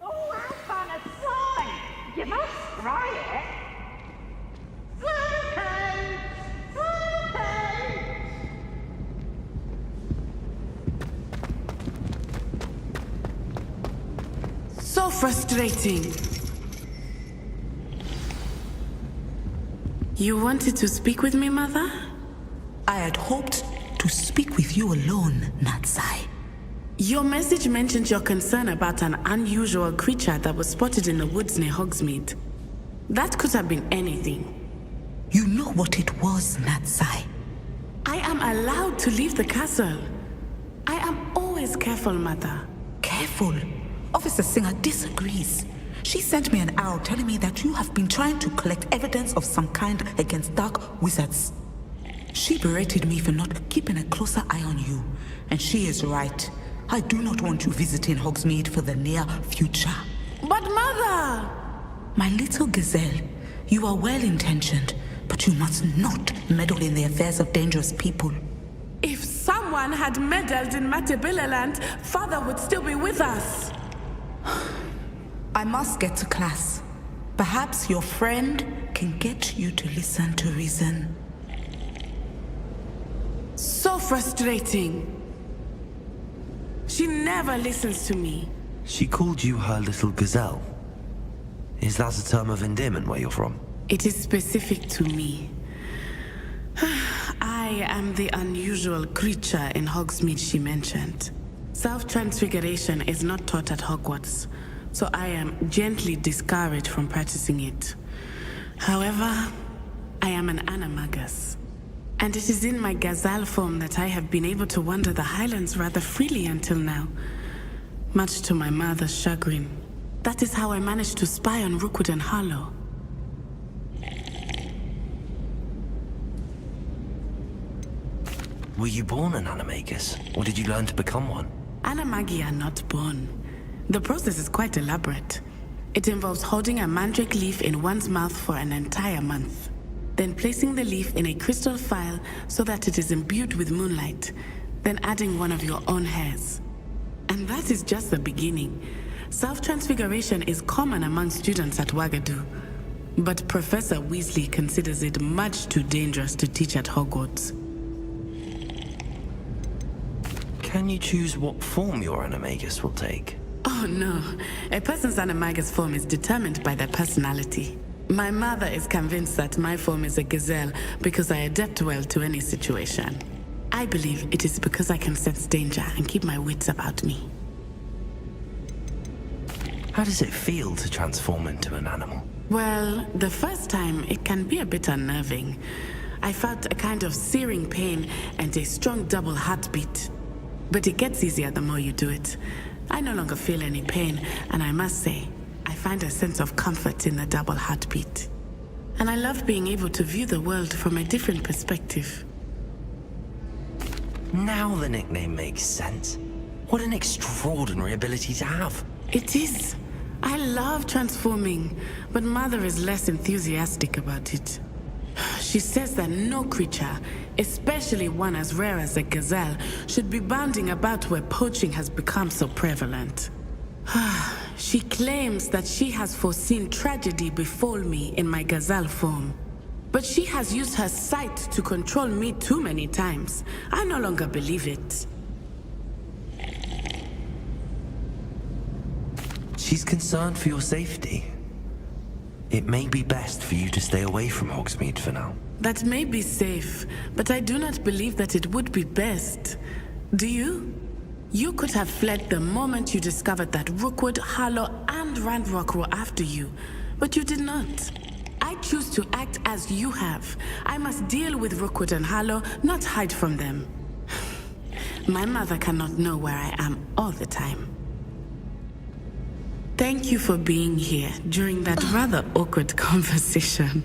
Oh, I found a slime! You must try it! Slime! So frustrating. You wanted to speak with me, Mother? I had hoped to speak with you alone, Natsai. Your message mentioned your concern about an unusual creature that was spotted in the woods near Hogsmeade. That could have been anything. You know what it was, Natsai. I am allowed to leave the castle. I am always careful, Mother. Careful. Officer Singer disagrees. She sent me an arrow telling me that you have been trying to collect evidence of some kind against dark wizards. She berated me for not keeping a closer eye on you, and she is right. I do not want you visiting Hogsmeade for the near future. But Mother! My little gazelle, you are well-intentioned, but you must not meddle in the affairs of dangerous people. If someone had meddled in Matabeleland, Father would still be with us. I must get to class. Perhaps your friend can get you to listen to reason. So frustrating. She never listens to me. She called you her little gazelle. Is that a term of endearment where you're from? It is specific to me. I am the unusual creature in Hogsmeade she mentioned. Self-transfiguration is not taught at Hogwarts, so I am gently discouraged from practicing it. However, I am an animagus, and it is in my gazelle form that I have been able to wander the Highlands rather freely until now, much to my mother's chagrin. That is how I managed to spy on Rookwood and Harlow. Were you born an animagus, or did you learn to become one? Animagi are not born. The process is quite elaborate. It involves holding a mandrake leaf in one's mouth for an entire month, then placing the leaf in a crystal phial so that it is imbued with moonlight, then adding one of your own hairs. And that is just the beginning. Self-transfiguration is common among students at Wagadu, but Professor Weasley considers it much too dangerous to teach at Hogwarts. Can you choose what form your animagus will take? Oh no, a person's animagus form is determined by their personality. My mother is convinced that my form is a gazelle because I adapt well to any situation. I believe it is because I can sense danger and keep my wits about me. How does it feel to transform into an animal? Well, the first time it can be a bit unnerving. I felt a kind of searing pain and a strong double heartbeat. But it gets easier the more you do it. I no longer feel any pain, and I must say, I find a sense of comfort in the double heartbeat. And I love being able to view the world from a different perspective. Now the nickname makes sense. What an extraordinary ability to have. It is. I love transforming, but Mother is less enthusiastic about it. She says that no creature, especially one as rare as a gazelle, should be bounding about where poaching has become so prevalent. She claims that she has foreseen tragedy befall me in my gazelle form. But she has used her sight to control me too many times. I no longer believe it. She's concerned for your safety. It may be best for you to stay away from Hogsmeade for now. That may be safe, but I do not believe that it would be best. Do you? You could have fled the moment you discovered that Rookwood, Harlow, and Ranrock were after you, but you did not. I I choose to act as you have. I must deal with Rookwood and Harlow, not hide from them. My mother cannot know where I am all the time. Thank you for being here during that rather awkward conversation.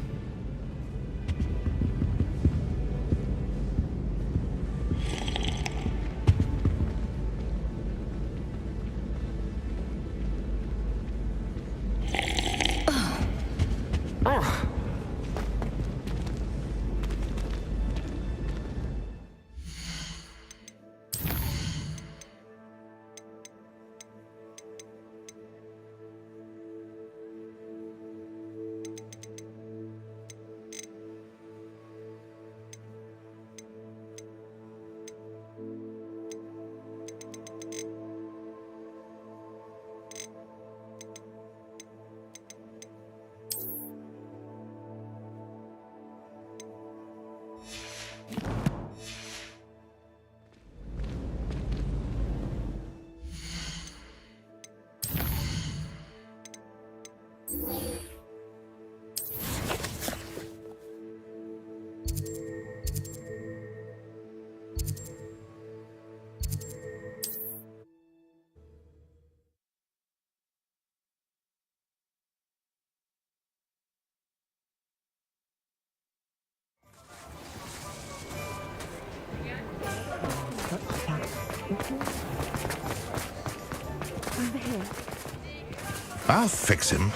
I'll fix him,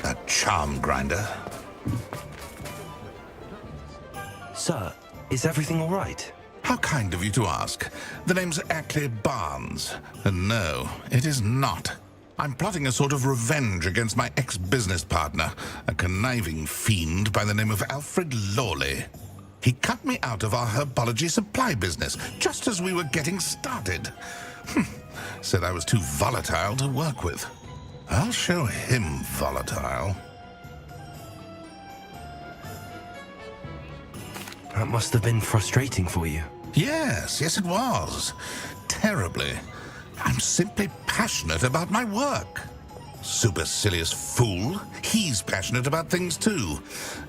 that charm grinder. Sir, is everything all right? How kind of you to ask. The name's Ackley Barnes. And no, it is not. I'm plotting a sort of revenge against my ex-business partner, a conniving fiend by the name of Alfred Lawley. He cut me out of our herbology supply business just as we were getting started. Said I was too volatile to work with. I'll show him volatile. That must have been frustrating for you. Yes, it was. Terribly. I'm simply passionate about my work. Supercilious fool. He's passionate about things too,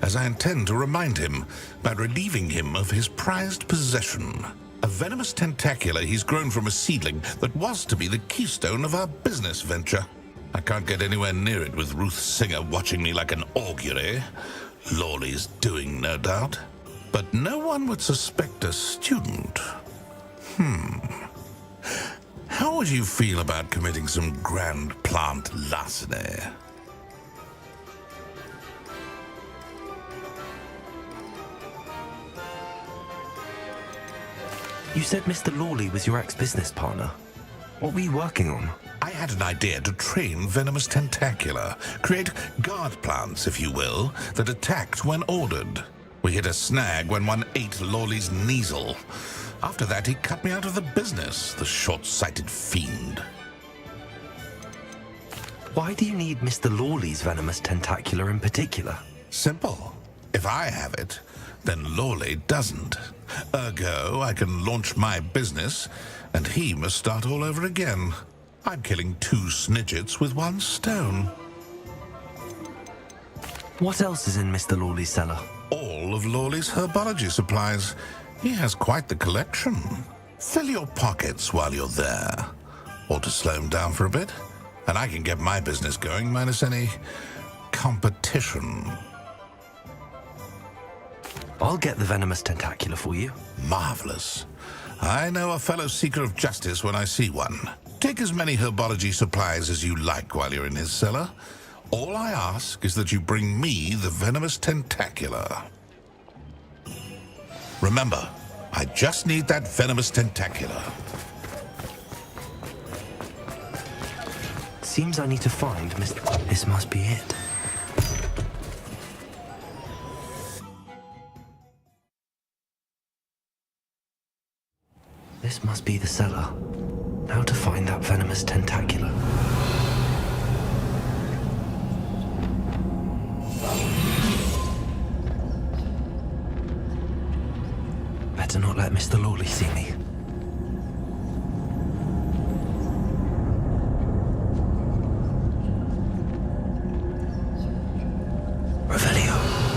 as I intend to remind him by relieving him of his prized possession. A venomous tentacula he's grown from a seedling that was to be the keystone of our business venture. I can't get anywhere near it with Ruth Singer watching me like an augury. Lawley's doing, no doubt. But no one would suspect a student. How would you feel about committing some grand plant larceny? You said Mr. Lawley was your ex-business partner. What were you working on? I had an idea to train venomous tentacula, create guard plants, if you will, that attacked when ordered. We hit a snag when one ate Lawley's Kneasel. After that, he cut me out of the business, the short-sighted fiend. Why do you need Mr. Lawley's venomous tentacula in particular? Simple. If I have it, then Lawley doesn't. Ergo, I can launch my business, and he must start all over again. I'm killing 2 snidgets with 1 stone. What else is in Mr. Lawley's cellar? All of Lawley's herbology supplies. He has quite the collection. Fill your pockets while you're there. Or to slow him down for a bit, and I can get my business going minus any competition. I'll get the venomous tentacula for you. Marvelous. I know a fellow seeker of justice when I see one. Take as many herbology supplies as you like while you're in his cellar. All I ask is that you bring me the venomous tentacula. Remember, I just need that venomous tentacula. Seems I need to find Mr. This must be it. This must be the cellar. How to find that venomous tentacula? Better not let Mr. Lawley see me. Revelio.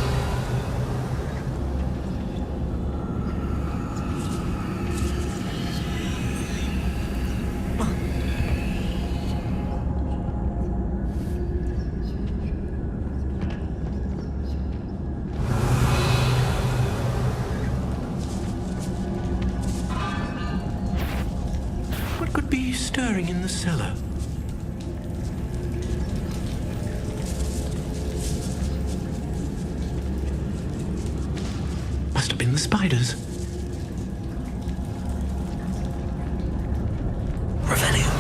be stirring in the cellar? Must have been the spiders. Revelio.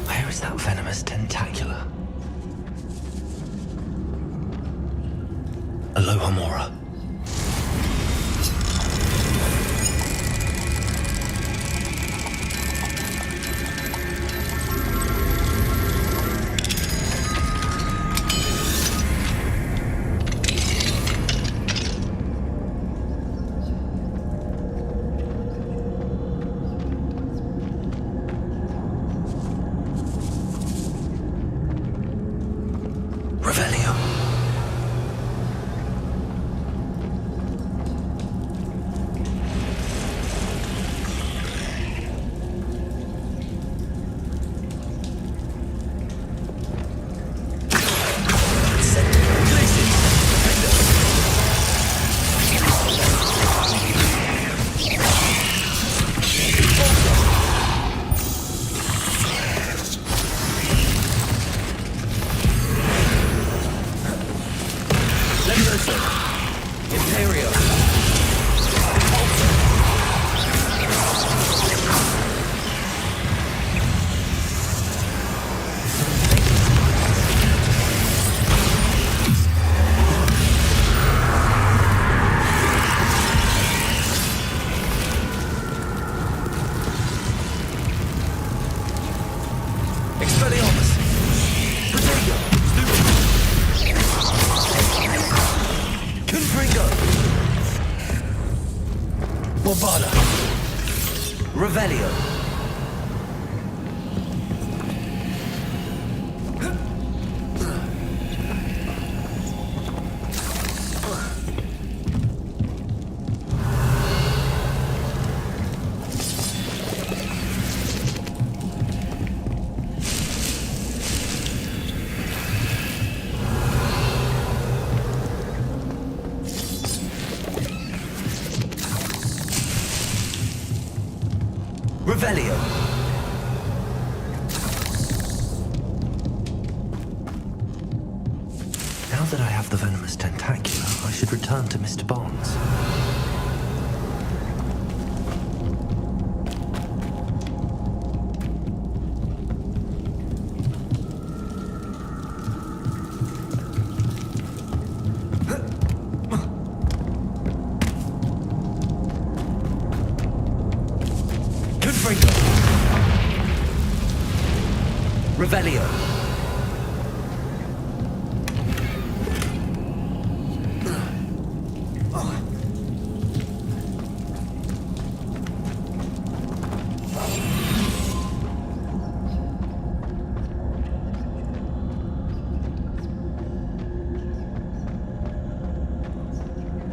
Where is that venomous tentacula? Alohomora. Revelio. Imperio. Expelliarmus. Protego. Confringo. Bobada. Revelio. Revelio. Now that I have the venomous tentacula, I should return to Mr. Barnes. Confringo. Revelio.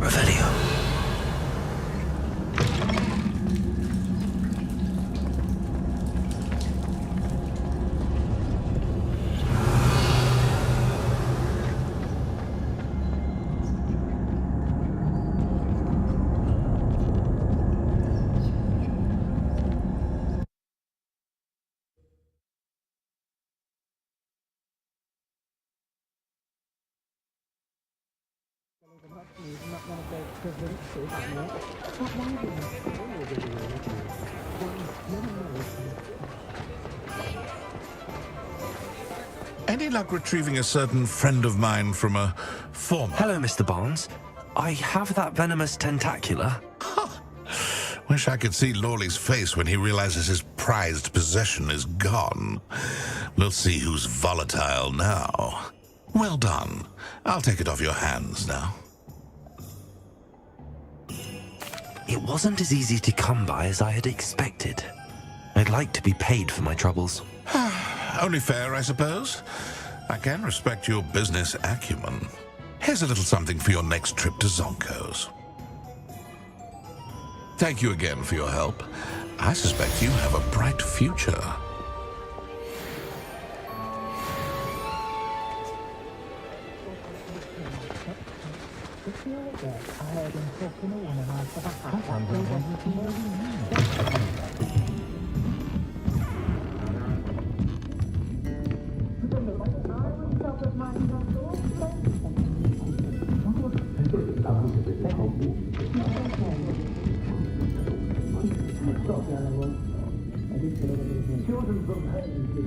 Revelio. Any luck retrieving a certain friend of mine from a former... Hello, Mr. Barnes. I have that venomous tentacula. Wish I could see Lawley's face when he realizes his prized possession is gone. We'll see who's volatile now. Well done. I'll take it off your hands now. It wasn't as easy to come by as I had expected. I'd like to be paid for my troubles. Only fair, I suppose. I can respect your business acumen. Here's a little something for your next trip to Zonkos. Thank you again for your help. I suspect you have a bright future.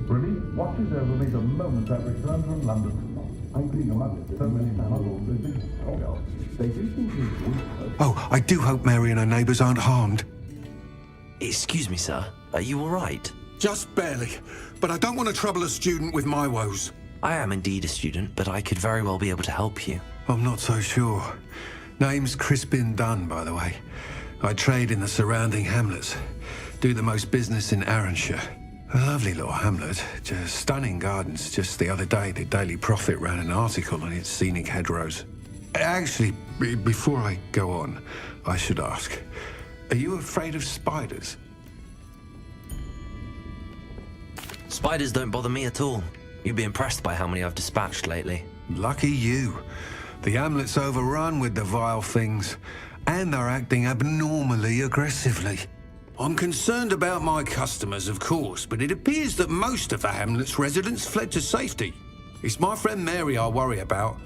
Remy watches over me the moment I return from London. I'm being among so many mammals. They do things. Oh, I do hope Mary and her neighbours aren't harmed. Excuse me, sir. Are you all right? Just barely. But I don't want to trouble a student with my woes. I am indeed a student, but I could very well be able to help you. I'm not so sure. Name's Crispin Dunn, by the way. I trade in the surrounding hamlets. Do the most business in Arranshire. A lovely little hamlet. Just stunning gardens. Just the other day, the Daily Prophet ran an article on its scenic hedgerows. Actually, before I go on, I should ask, are you afraid of spiders? Spiders don't bother me at all. You'd be impressed by how many I've dispatched lately. Lucky you. The hamlet's overrun with the vile things, and they're acting abnormally aggressively. I'm concerned about my customers, of course, but it appears that most of the hamlet's residents fled to safety. It's my friend Mary I worry about.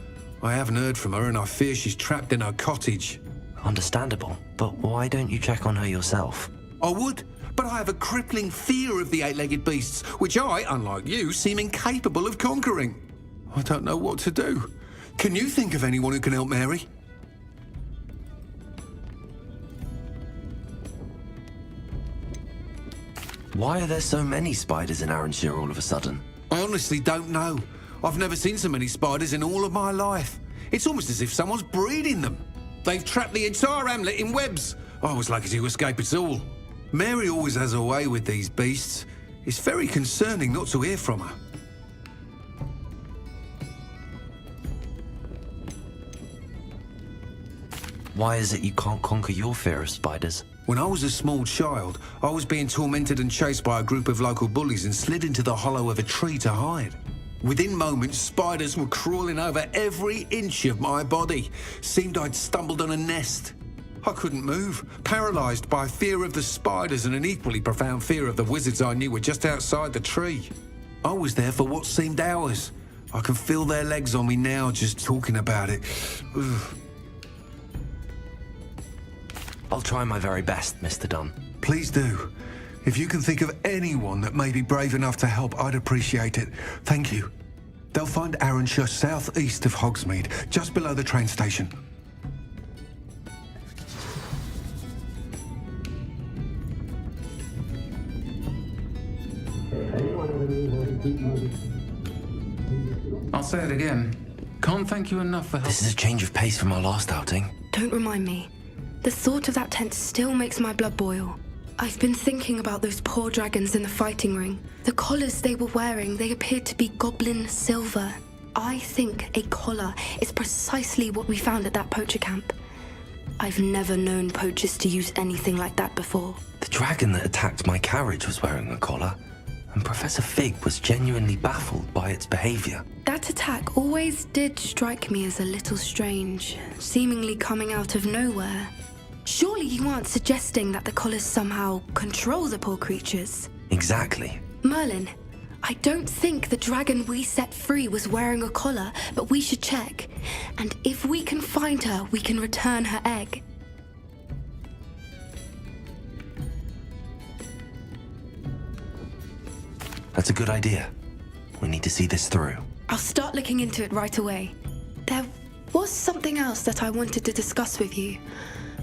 I haven't heard from her, and I fear she's trapped in her cottage. Understandable, but why don't you check on her yourself? I would, but I have a crippling fear of the eight-legged beasts, which I, unlike you, seem incapable of conquering. I don't know what to do. Can you think of anyone who can help Mary? Why are there so many spiders in Arranshire all of a sudden? I honestly don't know. I've never seen so many spiders in all of my life. It's almost as if someone's breeding them. They've trapped the entire hamlet in webs. I was lucky to escape it all. Mary always has a way with these beasts. It's very concerning not to hear from her. Why is it you can't conquer your fear of spiders? When I was a small child, I was being tormented and chased by a group of local bullies and slid into the hollow of a tree to hide. Within moments, spiders were crawling over every inch of my body. Seemed I'd stumbled on a nest. I couldn't move, paralysed by fear of the spiders and an equally profound fear of the wizards I knew were just outside the tree. I was there for what seemed hours. I can feel their legs on me now just talking about it. Ugh. I'll try my very best, Mr. Dunn. Please do. If you can think of anyone that may be brave enough to help, I'd appreciate it. Thank you. They'll find Arranshire southeast of Hogsmeade, just below the train station. I'll say it again. Can't thank you enough for help. This is a change of pace from our last outing. Don't remind me. The thought of that tent still makes my blood boil. I've been thinking about those poor dragons in the fighting ring. The collars they were wearing, they appeared to be goblin silver. I think a collar is precisely what we found at that poacher camp. I've never known poachers to use anything like that before. The dragon that attacked my carriage was wearing a collar, and Professor Fig was genuinely baffled by its behavior. That attack always did strike me as a little strange, seemingly coming out of nowhere. Surely you aren't suggesting that the collars somehow control the poor creatures? Exactly. Merlin, I don't think the dragon we set free was wearing a collar, but we should check. And if we can find her, we can return her egg. That's a good idea. We need to see this through. I'll start looking into it right away. There was something else that I wanted to discuss with you.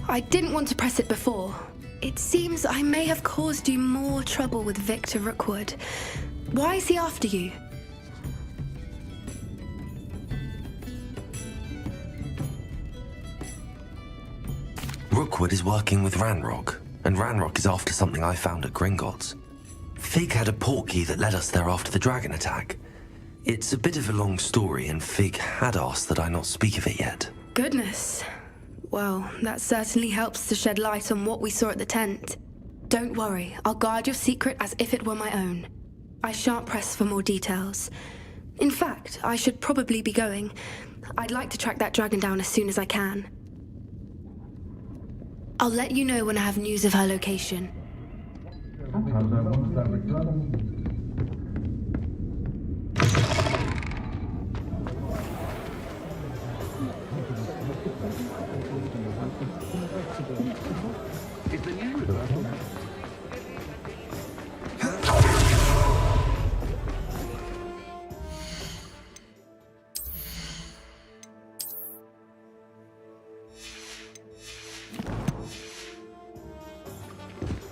I didn't want to press it before. It seems I may have caused you more trouble with Victor Rookwood. Why is he after you? Rookwood is working with Ranrock, and Ranrock is after something I found at Gringotts. Fig had a portkey that led us there after the dragon attack. It's a bit of a long story, and Fig had asked that I not speak of it yet. Goodness. Well, that certainly helps to shed light on what we saw at the tent. Don't worry, I'll guard your secret as if it were my own. I shan't press for more details. In fact, I should probably be going. I'd like to track that dragon down as soon as I can. I'll let you know when I have news of her location.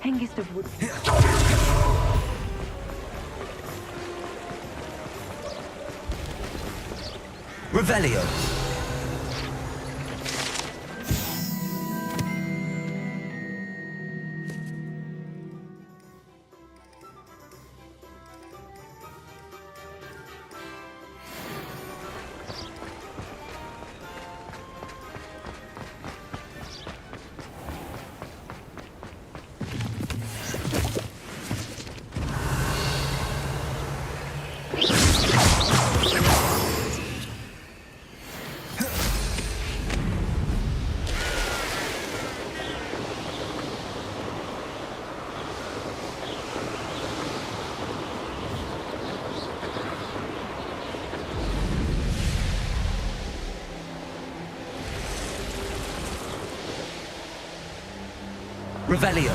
Hengist of Wood. Revelio! Revelio!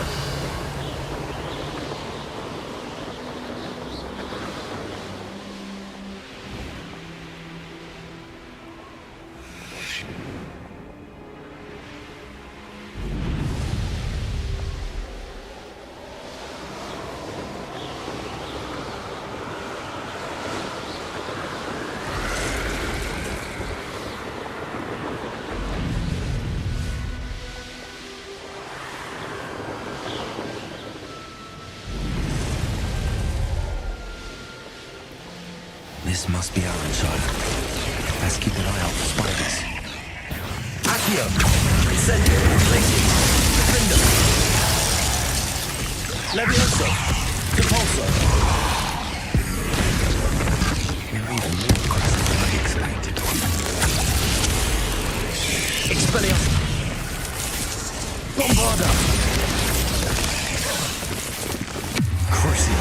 This must be Aranshire. Let's keep an eye out for spiders. Accio! Incendio! Lacey! Defender! Levioso! Depulso! You're even more aggressive than I expected. Expelliarmus! Bombarda! Crucio!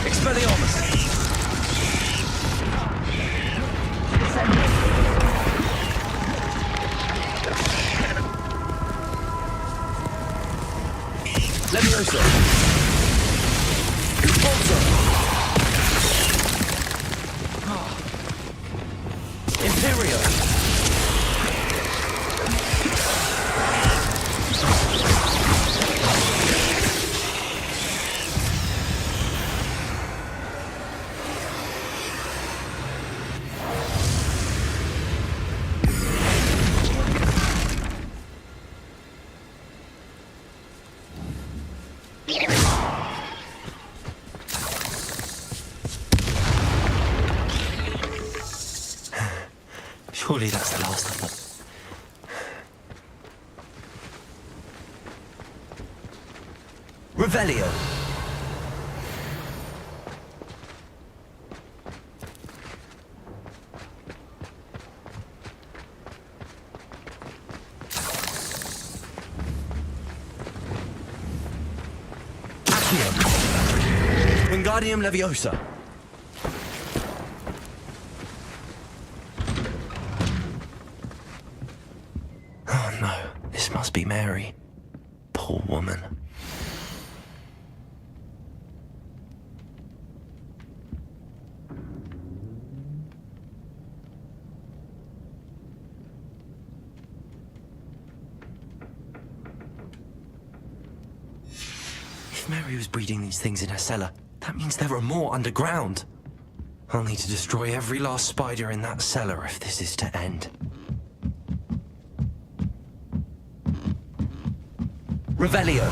Expelliarmus! Levioso! Expulso! Imperio! Surely that's the last of them. Revelio! Accio! Wingardium Leviosa! Oh no, this must be Mary. Poor woman. If Mary was breeding these things in her cellar, that means there are more underground. I'll need to destroy every last spider in that cellar if this is to end. Revelio!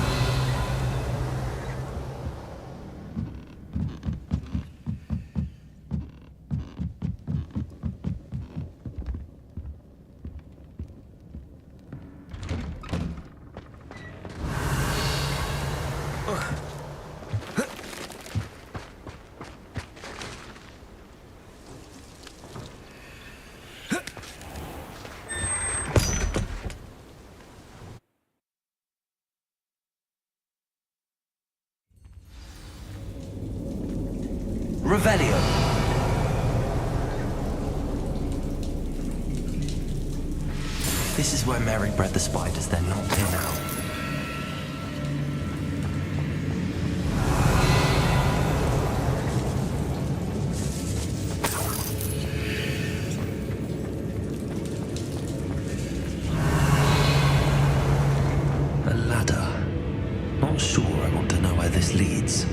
Revelio. This is where Mary bred the spiders, they're not here now. A ladder. Not sure I want to know where this leads.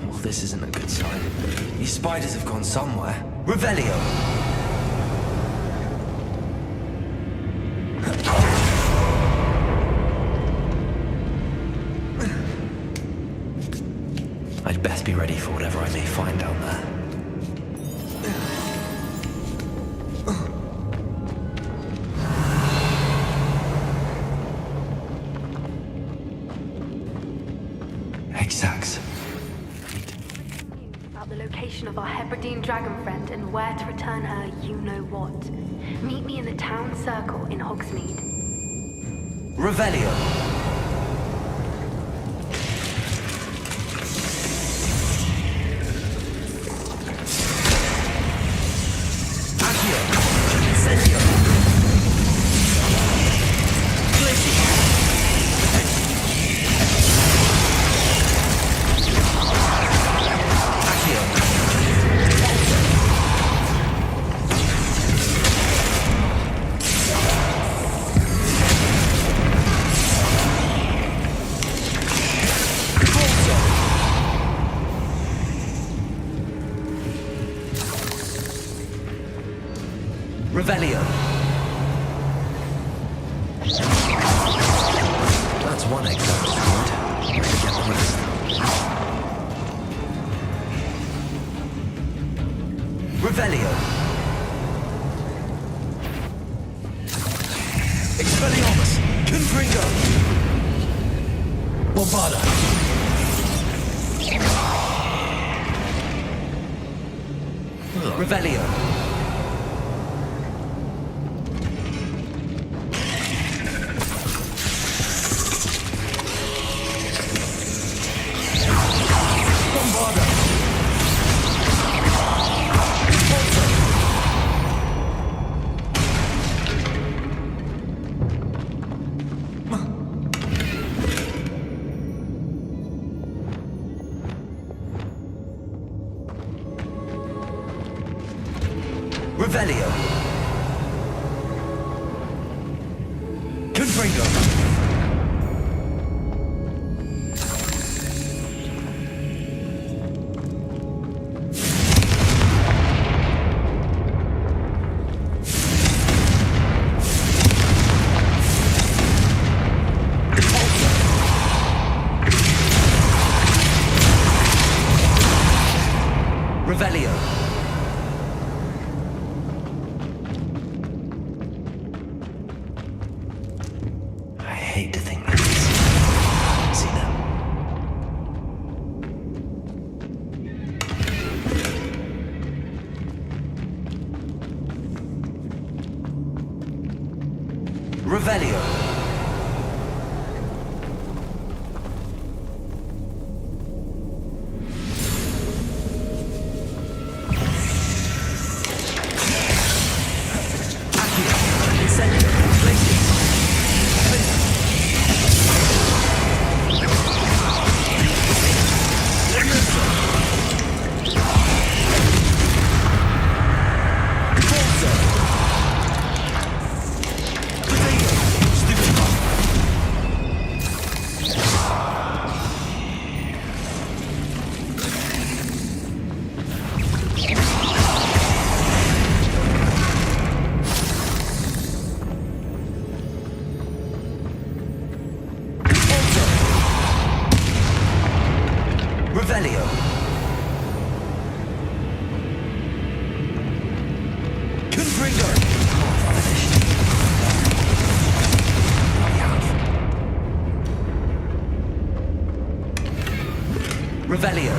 Well, this isn't a good sign. These spiders have gone somewhere. Revelio! I'd best be ready for whatever I may find down there. Exact. About the location of our Hebridean dragon friend and where to return her you-know-what. Meet me in the town circle in Hogsmeade. Revelio! Accio! Incendio! Revelio. That's one exam scored. Let's get the rest. Revelio. Expelliarmus. Confringo. Bombarda. Revelio. Revelio. Confringo. Revelio. I hate to think this. See them. Revelio. Revelio. Confringo. Finished. Revelio.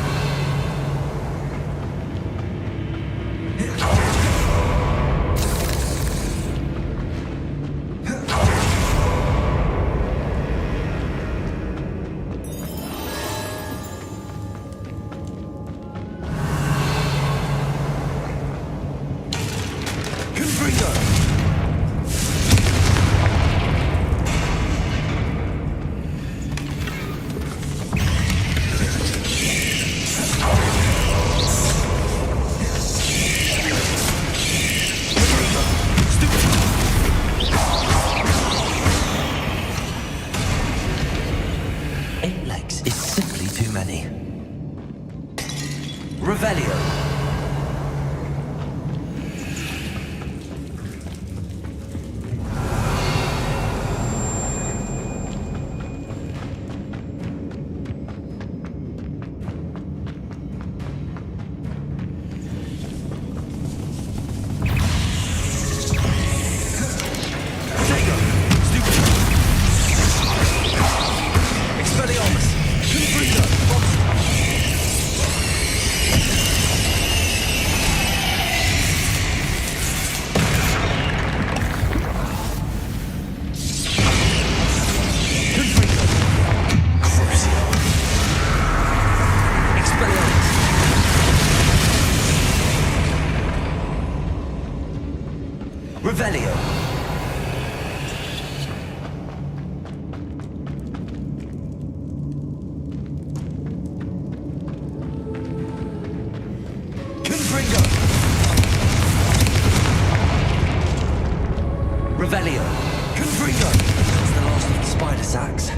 Revelio. Revelio. Confringo. Revelio. Confringo. That's the last of the spider sacks.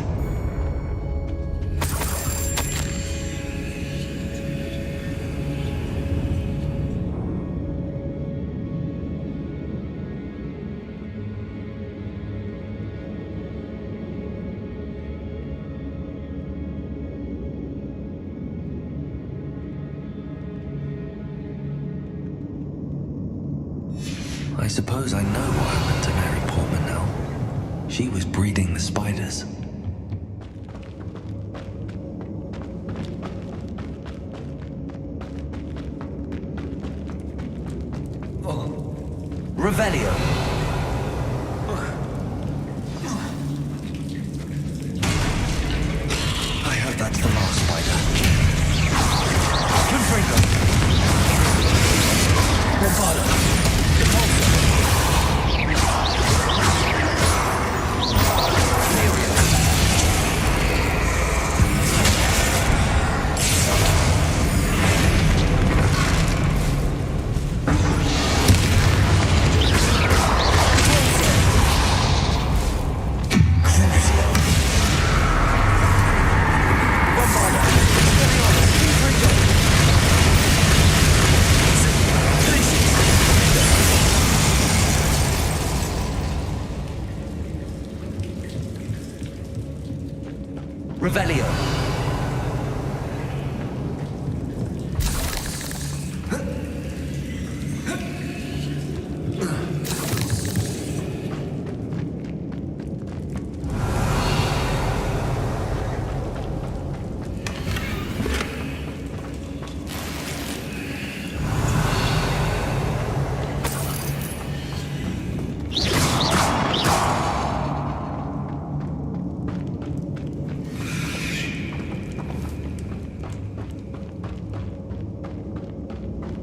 I suppose I know what happened to Mary Portman now. She was breeding the spiders. Oh. Revelio. I hope that's the last spider. Confringo. Bombado. Revelio.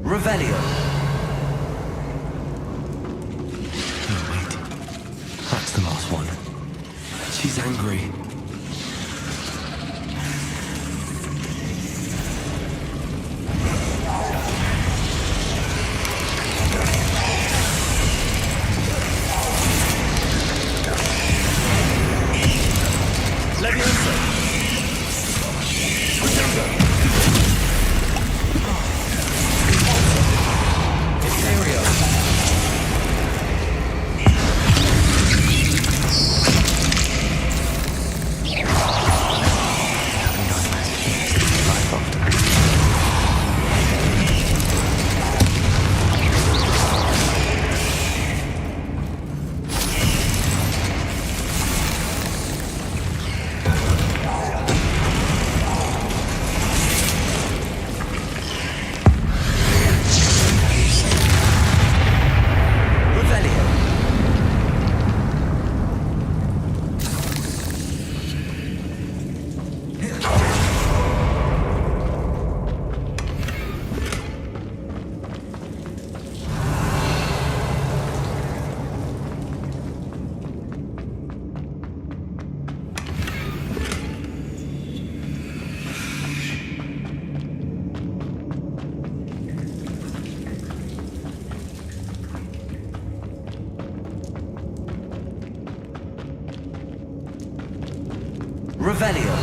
Revelio. Oh, wait. That's the last one. She's angry. Leviosa. Revelio.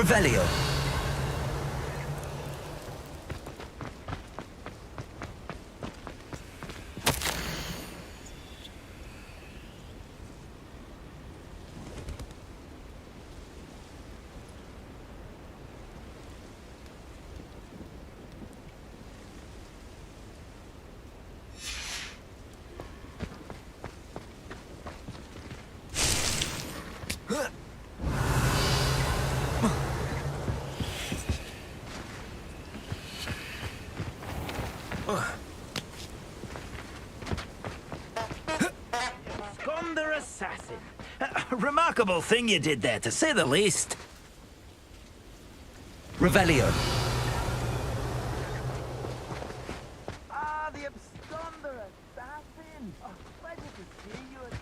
Revelio. Sconder assassin. Remarkable thing you did there, to say the least. Revelio. Ah, the absconder assassin. Oh, pleasure to see you again.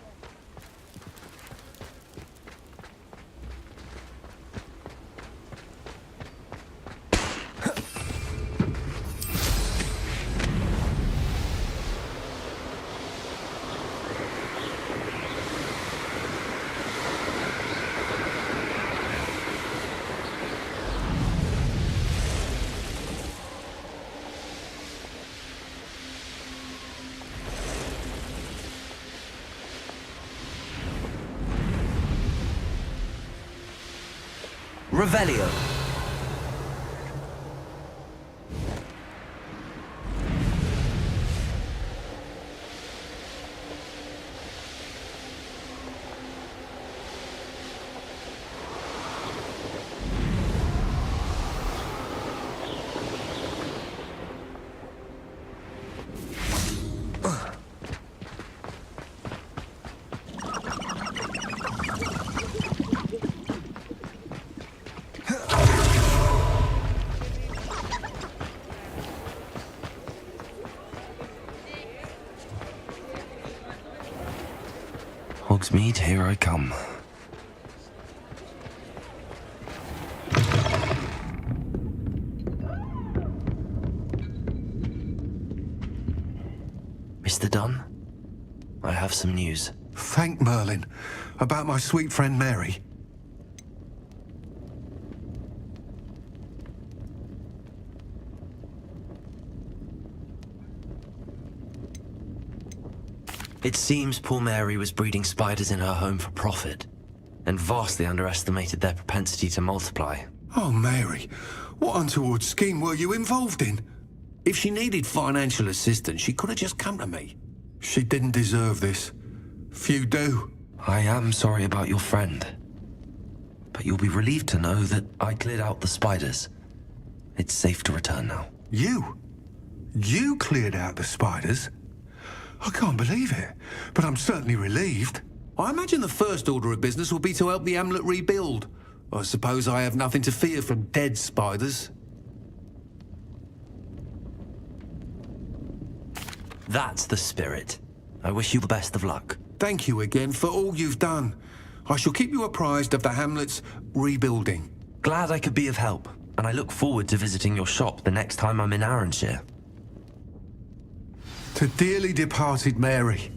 Revelio. Hogsmeade, here I come. Mr. Dunn, I have some news. Thank Merlin. About my sweet friend Mary. It seems poor Mary was breeding spiders in her home for profit, and vastly underestimated their propensity to multiply. Oh, Mary, what untoward scheme were you involved in? If she needed financial assistance, she could have just come to me. She didn't deserve this. Few do. I am sorry about your friend, but you'll be relieved to know that I cleared out the spiders. It's safe to return now. You? You cleared out the spiders? I can't believe it, but I'm certainly relieved. I imagine the first order of business will be to help the amulet rebuild. I suppose I have nothing to fear from dead spiders. That's the spirit. I wish you the best of luck. Thank you again for all you've done. I shall keep you apprised of the hamlet's rebuilding. Glad I could be of help, and I look forward to visiting your shop the next time I'm in Arranshire. To dearly departed Mary.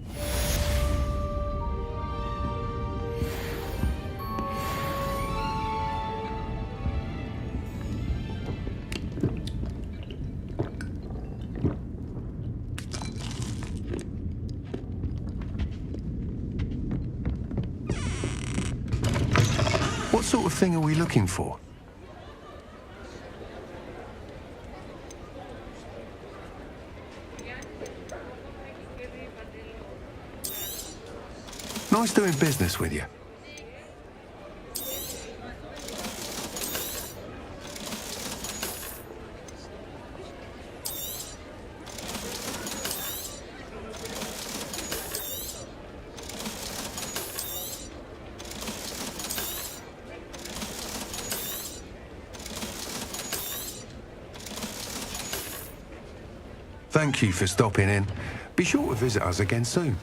What sort of thing are we looking for? Nice doing business with you. Thank you for stopping in. Be sure to visit us again soon.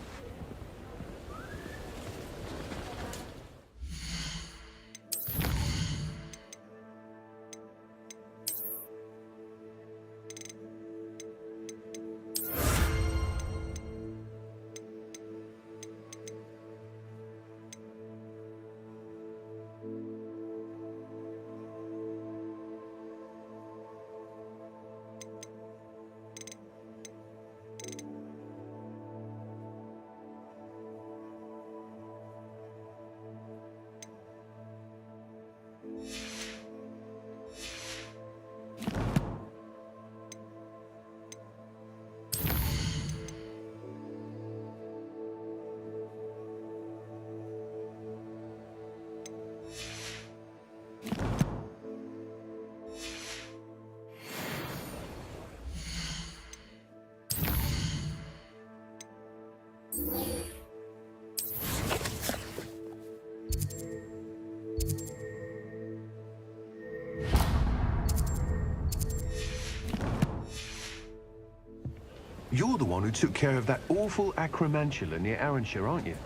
You're the one who took care of that awful acromantula near Arranshire, aren't you?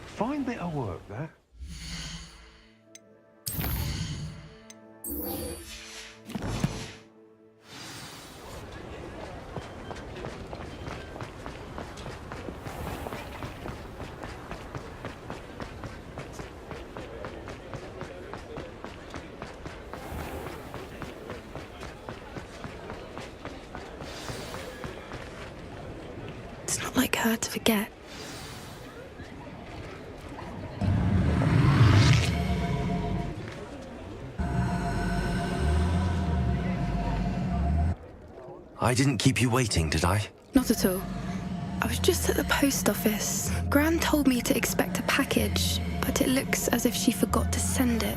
Fine bit of work, that. It's not like her to forget. I didn't keep you waiting, did I? Not at all. I was just at the post office. Gran told me to expect a package, but it looks as if she forgot to send it.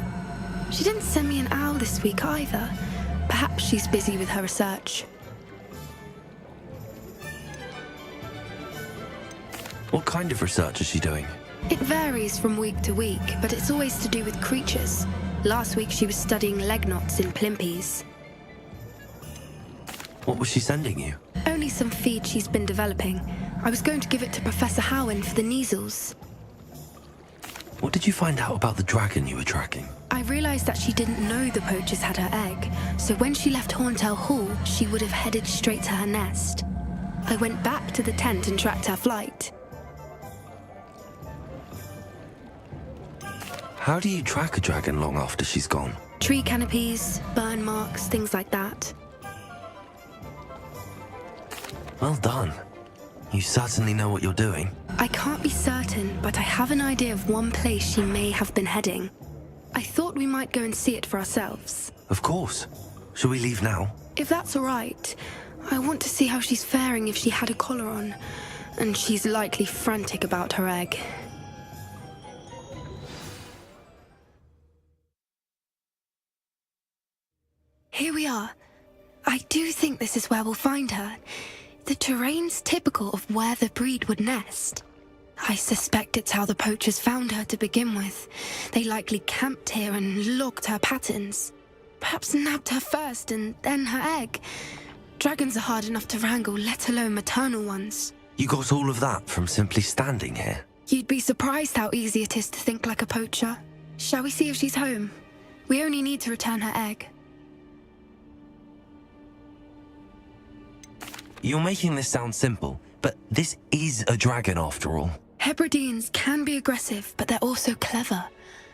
She didn't send me an owl this week either. Perhaps she's busy with her research. What kind of research is she doing? It varies from week to week, but it's always to do with creatures. Last week she was studying leg knots in plimpies. What was she sending you? Only some feed she's been developing. I was going to give it to Professor Howen for the measles. What did you find out about the dragon you were tracking? I realized that she didn't know the poachers had her egg, so when she left Horntail Hall, she would have headed straight to her nest. I went back to the tent and tracked her flight. How do you track a dragon long after she's gone? Tree canopies, burn marks, things like that. Well done. You certainly know what you're doing. I can't be certain, but I have an idea of one place she may have been heading. I thought we might go and see it for ourselves. Of course. Shall we leave now? If that's all right, I want to see how she's faring if she had a collar on. And she's likely frantic about her egg. Here we are. I do think this is where we'll find her. The terrain's typical of where the breed would nest. I suspect it's how the poachers found her to begin with. They likely camped here and logged her patterns. Perhaps nabbed her first and then her egg. Dragons are hard enough to wrangle, let alone maternal ones. You got all of that from simply standing here? You'd be surprised how easy it is to think like a poacher. Shall we see if she's home? We only need to return her egg. You're making this sound simple, but this is a dragon after all. Hebrideans can be aggressive, but they're also clever.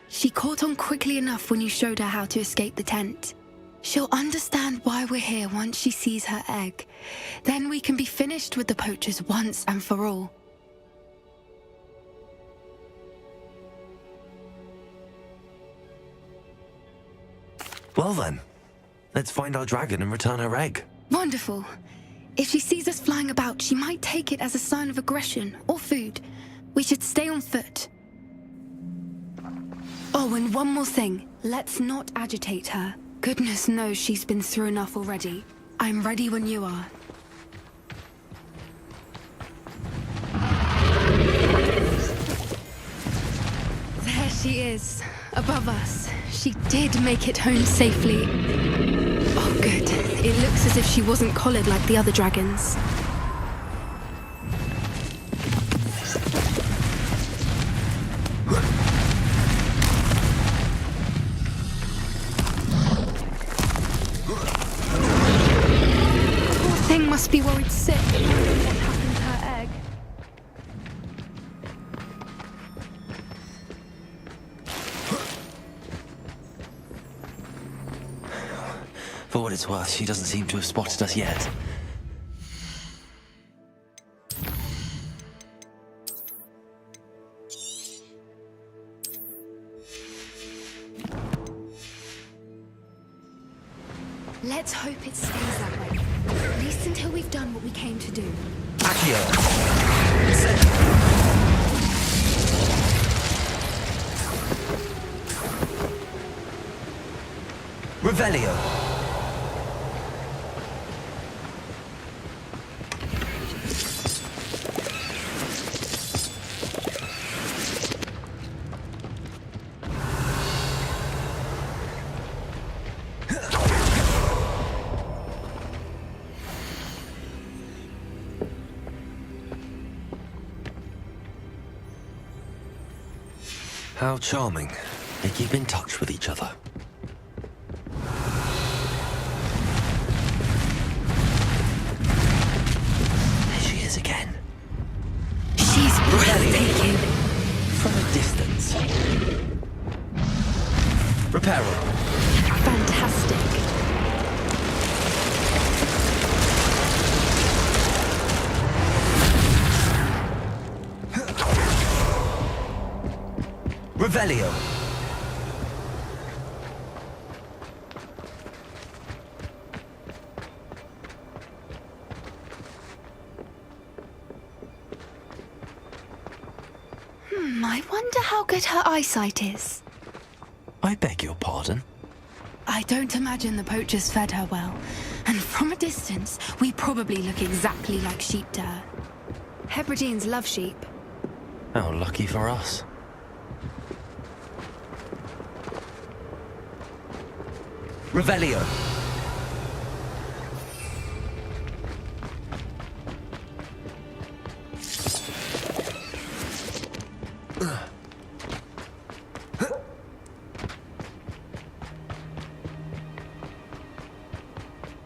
She caught on quickly enough when you showed her how to escape the tent. She'll understand why we're here once she sees her egg. Then we can be finished with the poachers once and for all. Well then, let's find our dragon and return her egg. Wonderful. If she sees us flying about, she might take it as a sign of aggression or food. We should stay on foot. Oh, and one more thing. Let's not agitate her. Goodness knows she's been through enough already. I'm ready when you are. There she is, above us. She did make it home safely. Oh, good. It looks as if she wasn't collared like the other dragons. Poor thing must be worried sick. What happened to her egg? For what it's worth, she doesn't seem to have spotted us yet. Let's hope it stays that way. At least until we've done what we came to do. Accio! Revelio! How charming. They keep in touch with each other. There she is again. She's breathtaking. From a distance. Reparo. Fantastic. Revelio. I wonder how good her eyesight is. I beg your pardon? I don't imagine the poachers fed her well. And from a distance, we probably look exactly like sheep to her. Hebrideans love sheep. How lucky for us. Revelio.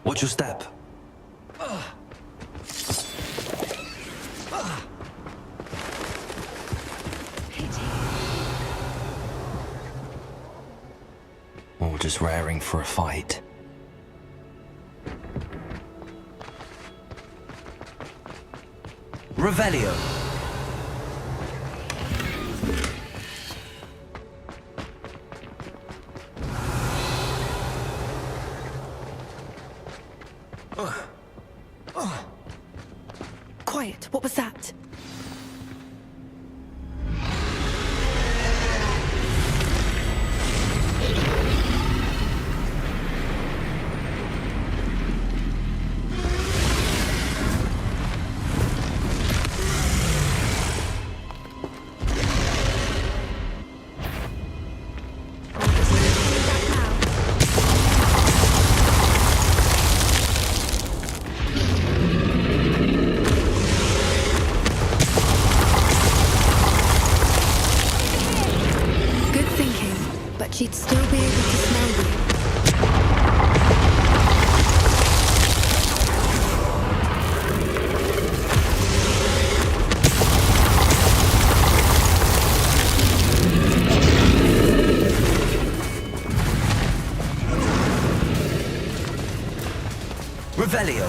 Watch your step. Or just raring for a fight. Revelio. Quiet, what was that? She'd still be able to smell you. Revelio.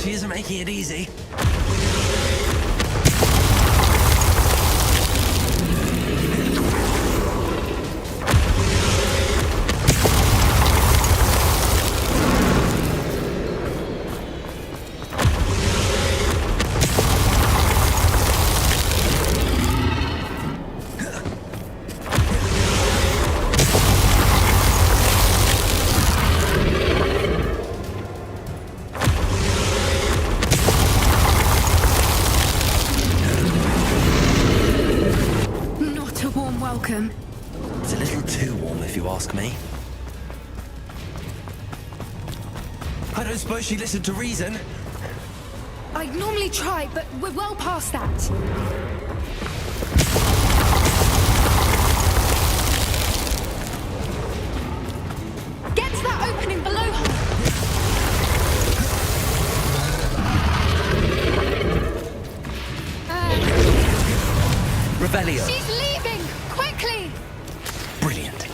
She isn't making it easy. Welcome. It's a little too warm, if you ask me. I don't suppose she listened to reason. I'd normally try, but we're well past that. Get to that opening below her. Revelio. She's leaving! Quickly! Brilliant.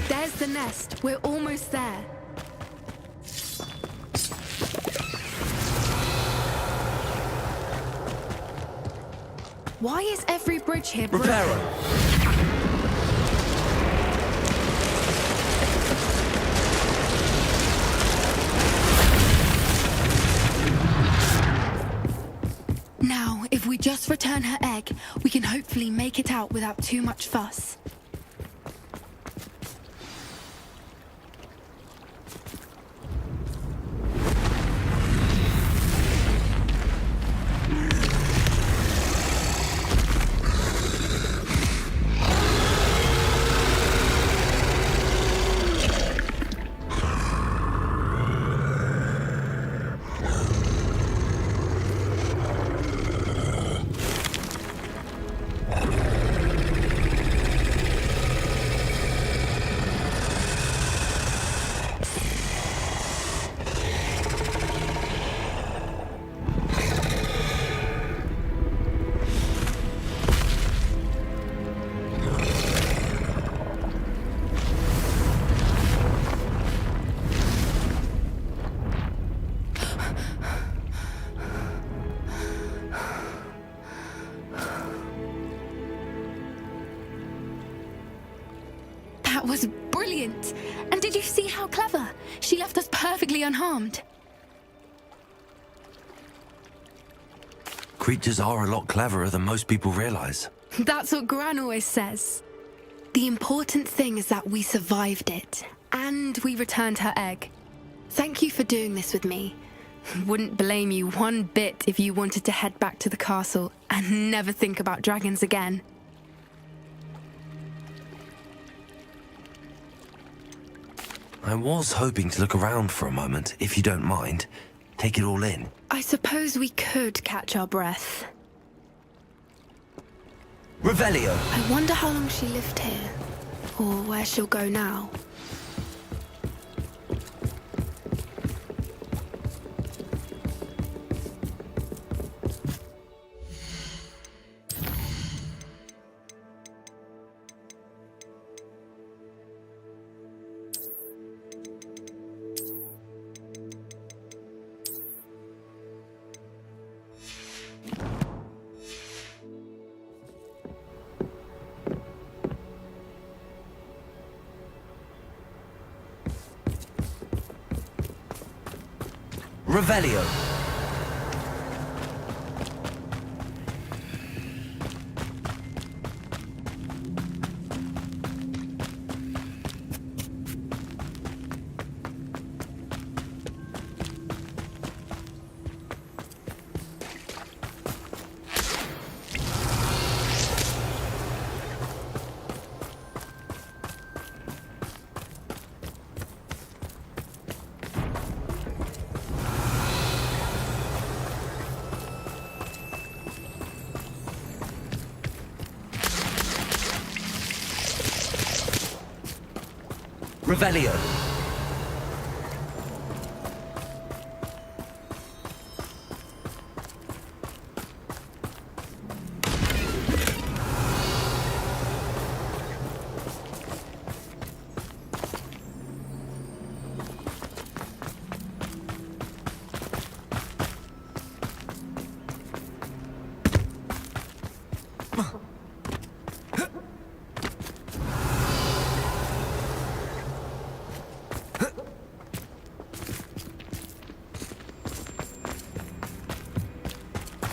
There's the nest. We're almost there. Why is every bridge here broken? Reparo. just return her egg, we can hopefully make it out without too much fuss. That was brilliant! And did you see how clever? She left us perfectly unharmed. Creatures are a lot cleverer than most people realize. That's what Gran always says. The important thing is that we survived it, and we returned her egg. Thank you for doing this with me. Wouldn't blame you one bit if you wanted to head back to the castle and never think about dragons again. I was hoping to look around for a moment, if you don't mind. Take it all in. I suppose we could catch our breath. Revelio! I wonder how long she lived here, or where she'll go now. Revelio! Revelio!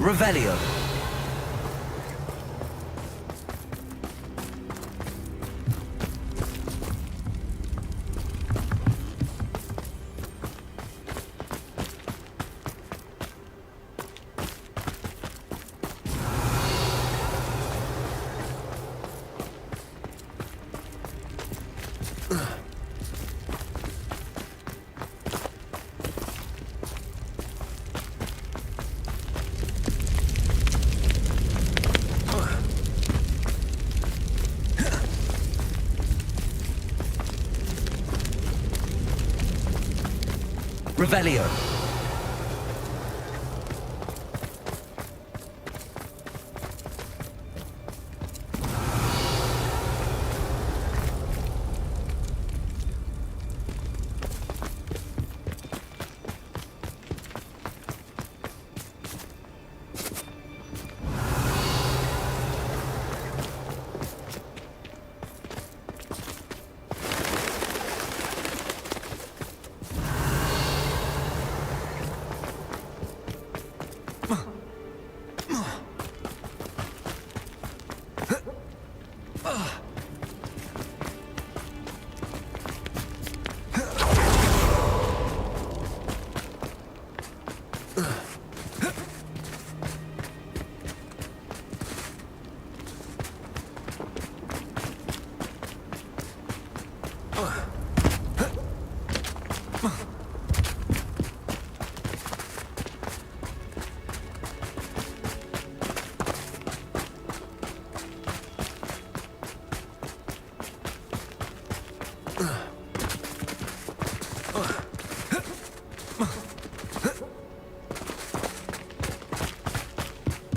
Revelio! Revelio!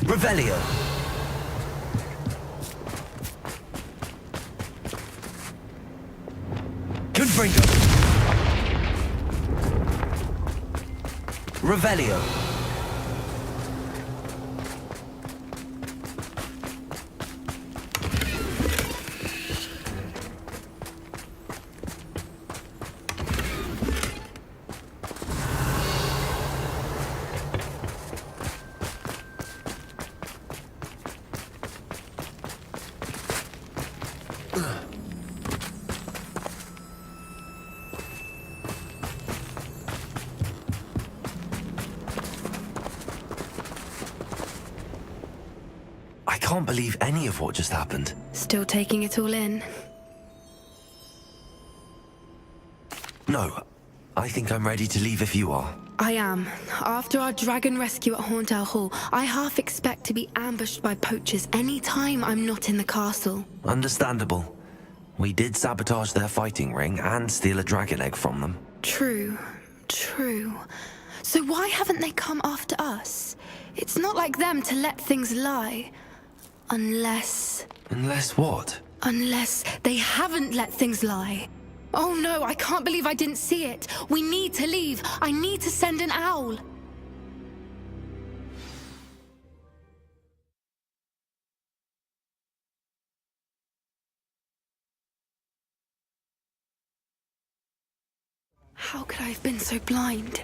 Revelio. Confringo. Revelio. I can't believe any of what just happened. Still taking it all in. No, I think I'm ready to leave if you are. I am. After our dragon rescue at Horndale Hall, I half expect to be ambushed by poachers any time I'm not in the castle. Understandable. We did sabotage their fighting ring and steal a dragon egg from them. True. So why haven't they come after us? It's not like them to let things lie. Unless what? Unless they haven't let things lie. Oh no, I can't believe I didn't see it. We need to leave. I need to send an owl. How could I have been so blind?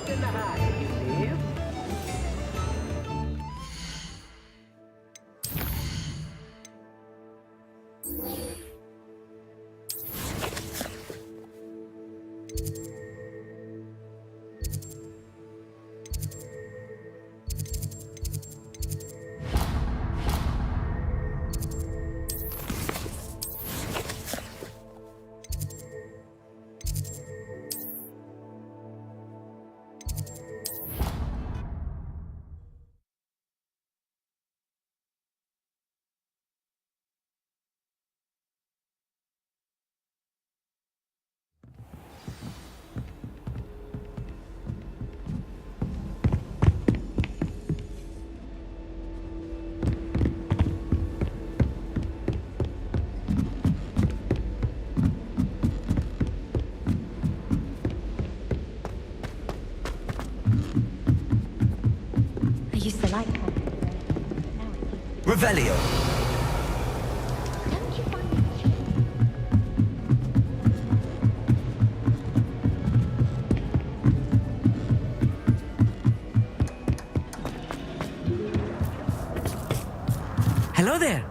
In the hat, Steve. I used to like her. Revelio. Don't you find it Hello there.